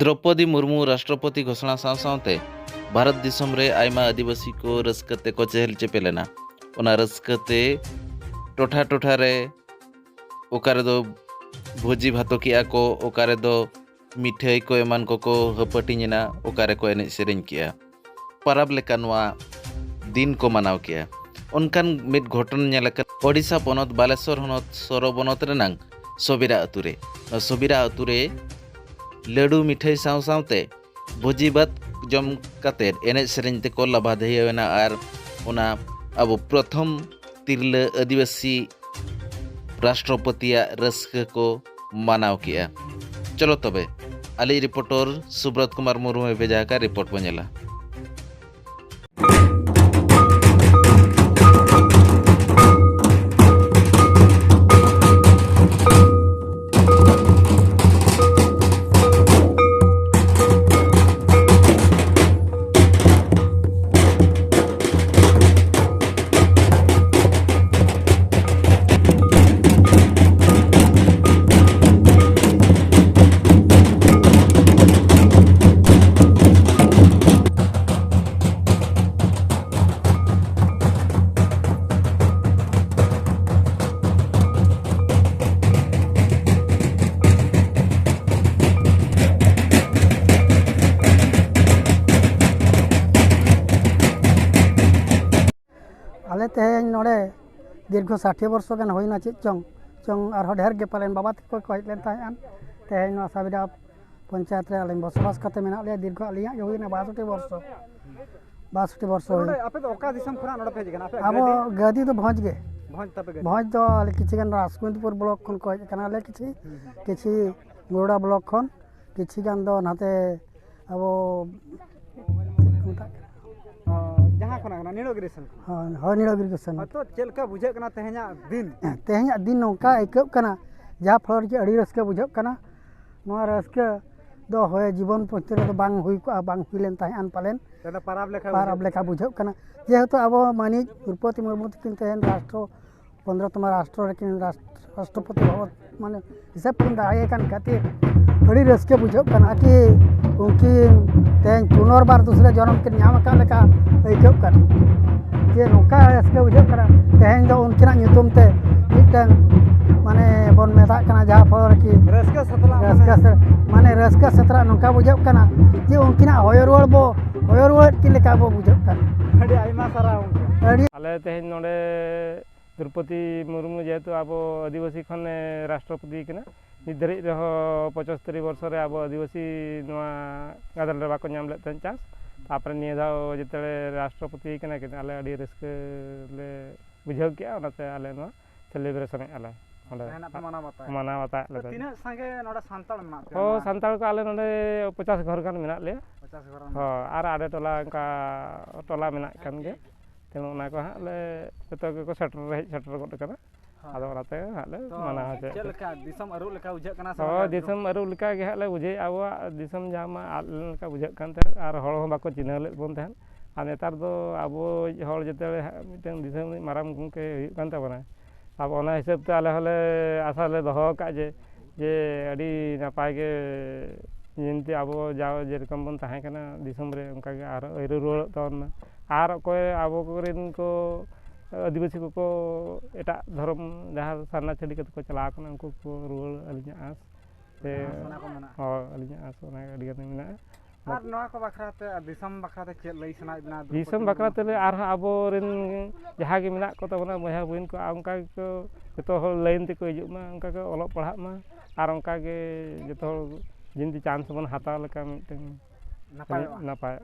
द्रौपदी मुर्मू राष्ट्रपति घोषणा साथ भारत दिसम रे आयमा आदिवासी को रस्कते को चहल चेपेलेना ओना रस्कते टोठा टोठा रे ओकारे दो भोजी भातो किया को ओकारे दो मिठाई को एमान को हपटिना ओकारे को एने सेरेñ किया परब लेका नवा दिन को मनाव किया उनकान मिट घटन नेलकन ओडिशा पनत बालेश्वर हनत सरो बनत रेनांग सोबिरा अतुरे सोबिरा अतुरे लड्डू मिठाई साव सावते भोजी भात जम काते एने सेरेñ ते को लाभाधेयना और ओना अब प्रथम तिरला आदिवासी राष्ट्रपतिया रस्क को मानाव किया। चलो तबे आली रिपोर्टर सुब्रत कुमार मुर्मू भेजा का रिपोर्ट बनेला। आले तेज नोड़े दीर्घ 60 वर्ष गान होना चेक चंग चंग और ढेर के पालन बाबा तक को हजन तेज साबिरा पंचायत रे आले बसवास करते मेना ले दीर्घ आलिया होना 62 वर्ष अब गादी तो भोज गे भोज तो किसी गान राजकुंदपुर ब्लॉक खन को हजना ले किसी गुरुड़ा ब्लॉक खन किसी गान दो नाते अब नीलगिरी तो चेलका बुझे कना तेहना दिन नौका आइकब कना जहाँ फल के अड़ी रस्के बुझे कना नोआ रस्के दो होय जीवन पक्षे रे बांग हुई को बांग हुईलेन ताहन पालेन पाराब लेखा बुझे कना जेहेतु अब मानी द्रौपदी मुर्मू तकिन तेहन राष्ट्र 15तम राष्ट्र रेकिन राष्ट्रपति भवन माने हिसाब किन दाये कान खातिर अड़ी रस्के बुझे कना कि उनकिन तेहन पुनर्बार दूसरे जन्म के नाम का लेका आइकब कना जे नौका रस्के बुझे कना तेहन दो उनकिना नितुम ते मिटन माने बन मेदा कना जहाँ फल की रस्का माने रस्का सतरा नौका बुझे कना जे उनकिना होयरवड़ की लेका बो बुझे कना अड़ी आइमा सारा अड़ी आले तेहन नोडे द्रौपदी मुर्मू जेहेतु अब आदिवासी खन राष्ट्रपति कना निधरी रहो 75 वर्ष रे अब आदिवासी नवा गादल रे बाको नाम ले तन चांस तापर निया दाव जेतले राष्ट्रपति कना के आले अड़ी रस्क ले बुझाव किया ओनाते आले नो सेलिब्रेशन आले माना बता तीन संगे नोडा सांताल मना ओ सांताल को आले नोडे 50 घर गान मेना ले 50 घर हो आर आडे टोला का टोला मेना कान गे तेनो ना को हाले जतो को सेटर गड कना आदो राते हाले माना है चेलका दिसम अरु लेका बुझे कना ओ दिसम अरु लेका गे हाले बुझे आवा दिसम जामा आल लेका बुझे कानते आर हळ हो बाको चिन्ह ले बोन तहन आ नेतार दो आबो हळ जते मिटन दिसम माराम गुंके हुई कान ताबना अब ओना हिसाब ते आले हले आशा ले दहो का जे अडी नापाय गे जिनते आबो जाओ जे रकम बन ताहे कना दिसम रे उनका गे आर एरु रोळ तन आर कोय आबो कोरिन को आदिवासी को एटा धर्म जहाँ सारना छड़ी को चला उनको को रुआल अलिया आस से अलिया आस अड़ी मेना और नवा को बखराते दिसम बखराते चेल लई सना बिना दिसम बखराते आर आबो रेन जहाँ के मेना को तबना बया बइन को उनका को जतो हल लाइन ते को हिजुग मा उनका को ओलो पढ़ा मा आर उनका के जतो जिनती चांस बन हाताव लेका मिटन नापाय